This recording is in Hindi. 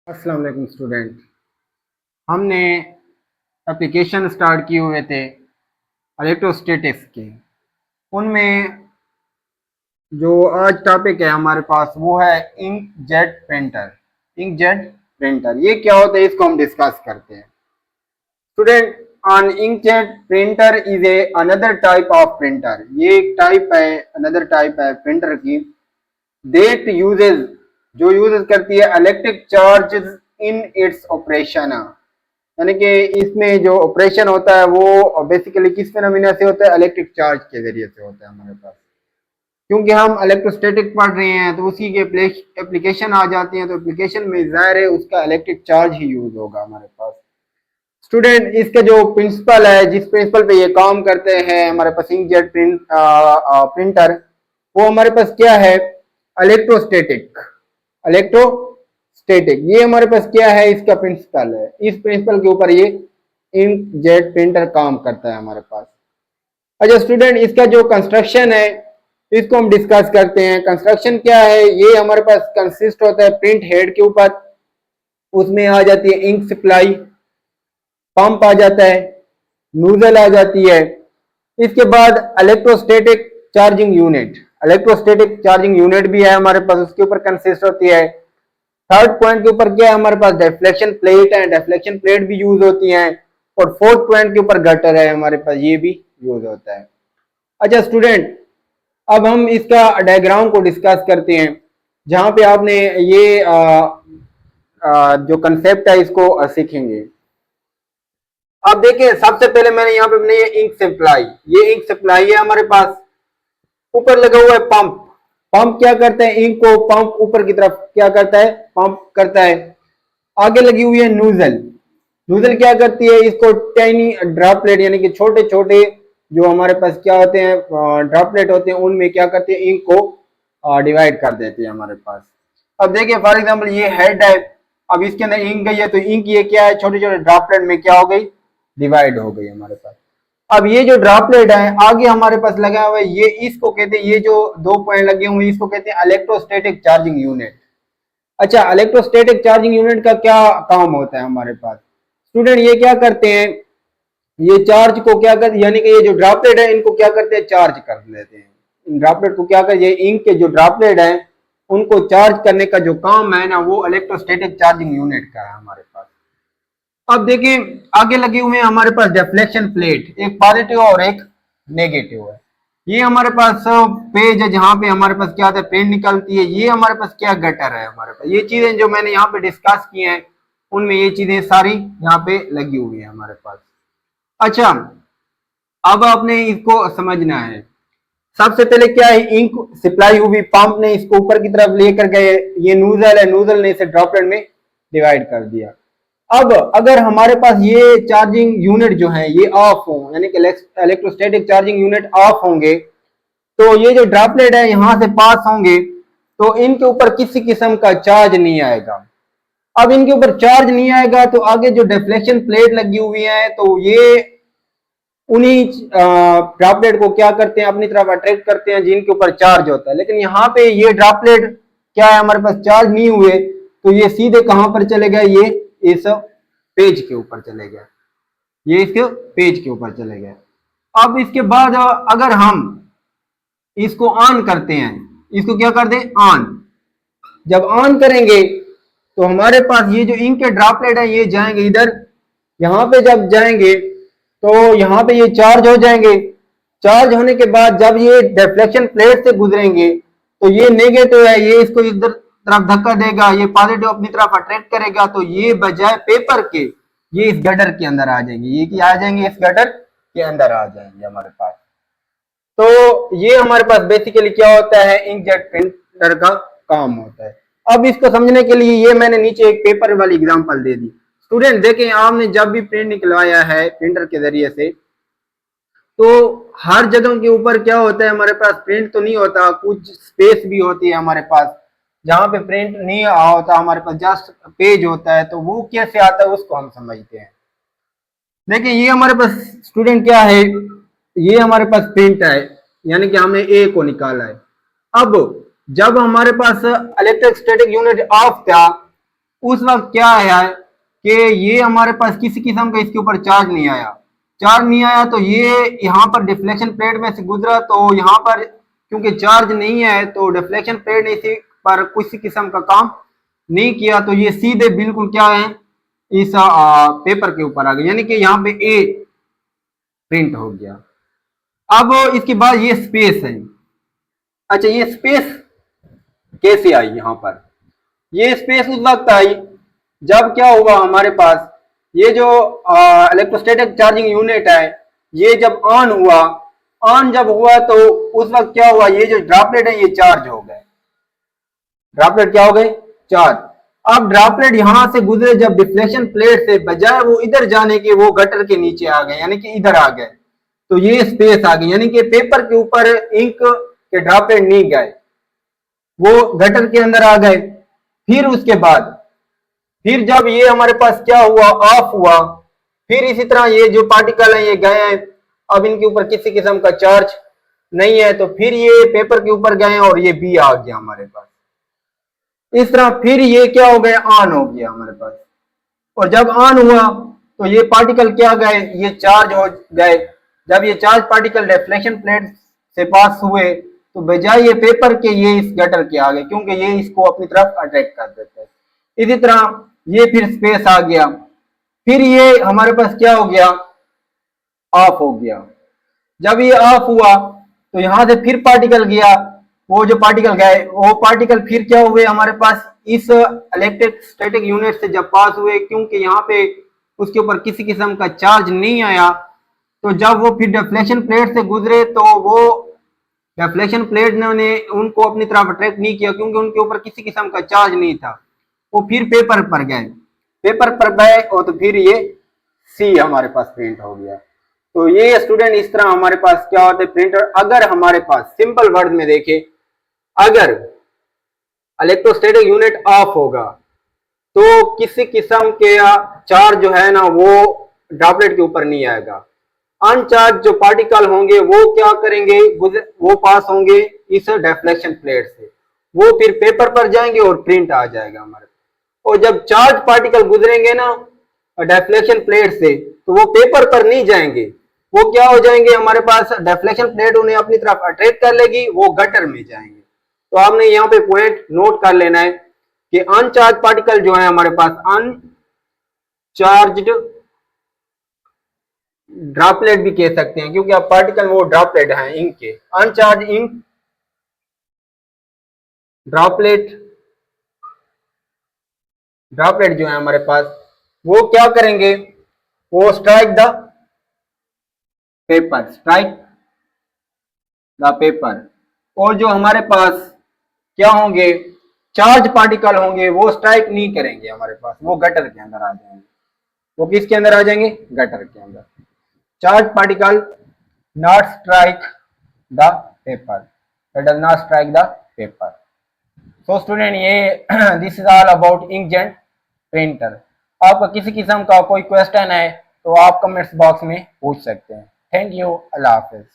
अस्सलाम वालेकुम स्टूडेंट। हमने एप्लीकेशन स्टार्ट किए हुए थे इलेक्ट्रोस्टैटिक्स के। उनमें जो आज टॉपिक है हमारे पास वो है इंकजेट प्रिंटर। इंकजेट प्रिंटर ये क्या होता है, इसको हम डिस्कस करते हैं। Student, on inkjet printer is a another type of printer. ये एक टाइप है, अनदर टाइप है प्रिंटर की। डेट यूजेज, जो यूज करती है electric charges in its operation. यानी कि इसमें जो ऑपरेशन होता है वो बेसिकली किस फिनोमिना से होता है, इलेक्ट्रिक चार्ज के जरिए से होता है हमारे पास। क्योंकि हम इलेक्ट्रोस्टैटिक पढ़ रहे हैं तो उसी के एप्लीकेशन आ जाती हैं, तो एप्लीकेशन में जाहिर है उसका इलेक्ट्रिक चार्ज ही यूज होगा हमारे पास। स्टूडेंट, इसके जो प्रिंसिपल है, जिस प्रिंसिपल पे ये काम करते हैं हमारे पास इंकजेट प्रिंटर, वो हमारे पास क्या है, इलेक्ट्रोस्टैटिक। इलेक्ट्रोस्टैटिक ये हमारे पास क्या है, इसका प्रिंसिपल है। इस प्रिंसिपल के ऊपर ये इंकजेट प्रिंटर काम करता है हमारे पास। अच्छा स्टूडेंट, इसका जो कंस्ट्रक्शन है इसको हम डिस्कस करते हैं। कंस्ट्रक्शन क्या है, ये हमारे पास कंसिस्ट होता है प्रिंट हेड के ऊपर, उसमें आ जाती है इंक सप्लाई, पंप आ जाता है, नूजल आ जाती है। इसके बाद electrostatic charging unit, electrostatic charging unit भी है हमारे पास, उसके ऊपर कंसिस्ट होती है। थर्ड पॉइंट के ऊपर क्या है हमारे पास, डिफ्लेक्शन प्लेट है, डिफ्लेक्शन प्लेट भी यूज होती है। और फोर्थ पॉइंट के ऊपर गटर है हमारे पास, ये भी यूज होता है। अच्छा स्टूडेंट, अब हम इसका डायग्राम को डिस्कस करते हैं, जहां पे आपने ये जो कंसेप्ट है इसको सीखेंगे। अब देखिए, सबसे पहले मैंने यहाँ पे अपने ये इंक सप्लाई, ये इंक सप्लाई है हमारे पास। ऊपर लगा हुआ है पंप। पंप क्या करता है, इंक को पंप ऊपर की तरफ क्या करता है, पंप करता है। आगे लगी हुई है नूजल। नूजल क्या करती है, इसको टाइनी ड्रॉपलेट यानी कि छोटे छोटे जो हमारे पास क्या होते हैं, ड्रॉपलेट होते हैं, उनमें क्या करते हैं, इंक को डिवाइड कर देते हैं हमारे पास। अब देखिए फॉर एग्जांपल ये हेड है, अब इसके अंदर इंक गई है, तो इंक ये क्या है, छोटे छोटे ड्रॉपलेट में क्या हो गई, डिवाइड हो गई हमारे पास। अब ये जो ड्रॉपलेट है आगे हमारे पास लगा हुआ है, ये इसको कहते हैं, ये जो दो पॉइंट लगे हुए हैं इसको कहते हैं इलेक्ट्रोस्टैटिक चार्जिंग यूनिट। अच्छा, इलेक्ट्रोस्टैटिक चार्जिंग यूनिट का क्या काम होता है हमारे पास, स्टूडेंट ये क्या करते हैं, ये चार्ज को क्या करते, यानी कि ये जो ड्रॉपलेट है इनको क्या करते हैं, चार्ज कर देते हैं। ड्रॉपलेट को क्या करते हैं, इंक के जो ड्रॉपलेट है उनको चार्ज करने का जो काम है ना, वो इलेक्ट्रोस्टैटिक चार्जिंग यूनिट का है हमारे पास। अब देखिए आगे लगे हुए हैं हमारे पास डिफ्लेक्शन प्लेट, एक पॉजिटिव और एक नेगेटिव है। ये हमारे पास पेज है जहां पे हमारे पास क्या होता है, पेन निकलती है। ये हमारे पास क्या गटर है हमारे पास। ये चीजें जो मैंने यहाँ पे डिस्कस की हैं उनमें ये चीजें सारी यहाँ पे लगी हुई है हमारे पास। अच्छा, अब आपने इसको समझना है। सबसे पहले क्या है, इंक सप्लाई हुई, पंप ने इसको ऊपर की तरफ लेकर गए, ये नूजल है, नूजल ने इसे ड्रॉपलेट में डिवाइड कर दिया। अब अगर हमारे पास ये चार्जिंग यूनिट जो है ये ऑफ हो, यानी कि इलेक्ट्रोस्टैटिक चार्जिंग यूनिट ऑफ होंगे, तो ये जो ड्रॉपलेट है यहां से पास होंगे, तो इनके ऊपर किसी किस्म का चार्ज नहीं आएगा। अब इनके ऊपर चार्ज नहीं आएगा तो आगे जो डिफ्लेक्शन प्लेट लगी हुई है, तो ये उन्हीं ड्रॉपलेट को क्या करते हैं, अपनी तरफ अट्रैक्ट करते हैं जिनके ऊपर चार्ज होता है। लेकिन यहाँ पे ये ड्रॉपलेट क्या है, हमारे पास चार्ज नहीं हुए, तो ये सीधे कहां पर चले गए, ये इस पेज के ऊपर चले गए, ये इसके पेज के ऊपर चले गए। अब इसके बाद अगर हम इसको ऑन करते हैं, इसको क्या कर दें, ऑन, जब ऑन करेंगे तो हमारे पास ये जो इंक के ड्रॉपलेट है ये जाएंगे इधर, यहाँ पे जब जाएंगे तो यहाँ पे ये चार्ज हो जाएंगे। चार्ज होने के बाद जब ये डिफ्लेक्शन प्लेट से गुजरेंगे तो ये नेगेटिव है, ये इसको इधर तरफ धक्का देगा, ये पॉजिटिव अपनी तरफ अट्रैक्ट करेगा, तो ये बजाय पेपर के ये इस गटर के अंदर आ जाएंगे, ये क्या आ जाएंगे, इस गटर के अंदर आ जाएंगे हमारे पास। तो ये हमारे पास बेसिकली क्या होता है, इंकजेट प्रिंटर का काम होता है। अब इसको समझने के लिए ये मैंने नीचे एक पेपर वाली एग्जांपल दे दी। स्टूडेंट देखें, आपने जब भी प्रिंट निकलवाया है प्रिंटर के जरिए से, तो हर जगह के ऊपर क्या होता है, हमारे पास प्रिंट तो नहीं होता, कुछ स्पेस भी होती है हमारे पास जहां पे प्रिंट नहीं होता, हमारे पास जस्ट पेज होता है। तो वो कैसे आता है उसको हम समझते हैं। देखिए ये हमारे पास स्टूडेंट क्या है, ये हमारे पास प्रिंट है, यानी कि हमने ए को निकाला है। अब जब हमारे पास इलेक्ट्रोस्टैटिक यूनिट ऑफ था उस वक्त क्या है कि ये हमारे पास किसी किस्म का इसके ऊपर चार्ज नहीं आया। चार्ज नहीं आया तो ये यहाँ पर डिफ्लेक्शन प्लेट में से गुजरा, तो यहाँ पर क्योंकि चार्ज नहीं है तो डिफ्लेक्शन प्लेट ने इसी पर किसी किस्म का काम नहीं किया, तो ये सीधे बिल्कुल क्या है इस पेपर के ऊपर आ गया, यानी कि यहाँ पे ए प्रिंट हो गया। अब इसके बाद ये स्पेस है। अच्छा, ये स्पेस कैसे आई यहाँ पर? ये स्पेस उस वक्त आई जब क्या हुआ हमारे पास, ये जो इलेक्ट्रोस्टैटिक चार्जिंग यूनिट है ये जब ऑन हुआ, ऑन जब हुआ तो उस वक्त क्या हुआ, ये जो ड्रॉपलेट है ये चार्ज हो गए। ड्रॉपलेट क्या हो गए? चार्ज। अब ड्रॉपलेट यहां से गुजरे जब डिफ्लेक्शन प्लेट से, बजाय वो इधर जाने के वो गटर के नीचे आ गए, यानी कि इधर आ गए, तो ये स्पेस आ गई, यानी कि पेपर के ऊपर इंक के ड्रॉपलेट नहीं गए, वो गटर के अंदर आ गए। फिर उसके बाद फिर जब ये हमारे पास क्या हुआ, ऑफ हुआ, फिर इसी तरह ये जो पार्टिकल है ये गए हैं, अब इनके ऊपर किसी किस्म का चार्ज नहीं है, तो फिर ये पेपर के ऊपर गए और ये बी आ गया हमारे पास। इस तरह फिर ये क्या हो गया, ऑन हो गया हमारे पास, और जब ऑन हुआ तो ये पार्टिकल क्या गए, ये चार्ज हो गए। जब ये चार्ज पार्टिकल डिफ्लेक्शन प्लेट से पास हुए तो बजाय ये पेपर के ये इस गटर के आ गए, क्योंकि ये इसको अपनी तरफ अट्रैक्ट कर देते हैं। इसी तरह ये फिर स्पेस आ गया, फिर ये हमारे पास क्या हो गया, ऑफ हो गया। जब ये ऑफ हुआ तो यहां से फिर पार्टिकल गया, वो जो पार्टिकल गए वो पार्टिकल फिर क्या हुए हमारे पास इस इलेक्ट्रिक स्टैटिक यूनिट से जब पास हुए, क्योंकि यहाँ पे उसके ऊपर किसी किस्म का चार्ज नहीं आया, तो जब वो फिर डिफ्लेक्शन प्लेट से गुजरे तो वो डिफ्लेक्शन प्लेट ने उनको अपनी तरफ अट्रैक्ट नहीं किया, क्योंकि उनके ऊपर किसी किस्म का चार्ज नहीं था। वो फिर पेपर पर गए, पेपर पर गए और तो फिर ये सी हमारे पास प्रिंट हो गया। तो ये स्टूडेंट इस तरह हमारे पास क्या होते हैं प्रिंटर। अगर हमारे पास सिंपल वर्ड में देखें, अगर इलेक्ट्रोस्टैटिक यूनिट ऑफ होगा तो किसी किस्म के चार्ज जो है ना वो ड्रॉपलेट के ऊपर नहीं आएगा। अनचार्ज जो पार्टिकल होंगे वो क्या करेंगे, वो पास होंगे इस डिफ्लेक्शन प्लेट से, वो फिर पेपर पर जाएंगे और प्रिंट आ जाएगा हमारे। और जब चार्ज पार्टिकल गुजरेंगे ना डिफ्लेक्शन प्लेट से तो वो पेपर पर नहीं जाएंगे, वो क्या हो जाएंगे हमारे पास, डिफ्लेक्शन प्लेट उन्हें अपनी तरफ अट्रैक्ट कर लेगी, वो गटर में जाएंगे। तो आपने यहाँ पे पॉइंट नोट कर लेना है कि अनचार्ज पार्टिकल जो है हमारे पास, अनचार्ज्ड ड्रॉपलेट भी कह सकते हैं, क्योंकि आप पार्टिकल वो ड्रॉपलेट हैं इंक के, अनचार्ज इंक ड्रॉपलेट, ड्रॉपलेट जो है हमारे पास वो क्या करेंगे, वो strike the paper, strike the paper. और जो हमारे पास क्या होंगे, चार्ज पार्टिकल होंगे वो स्ट्राइक नहीं करेंगे हमारे पास, वो गटर के अंदर आ जाएंगे। वो किसके अंदर आ जाएंगे, गटर के अंदर। Charge particle not strike the paper, it does not strike the paper. So student ये this is all about inkjet printer. आपका किसी किस्म का कोई क्वेश्चन है तो आप कमेंट्स बॉक्स में पूछ सकते हैं। Thank you, Allah Hafiz.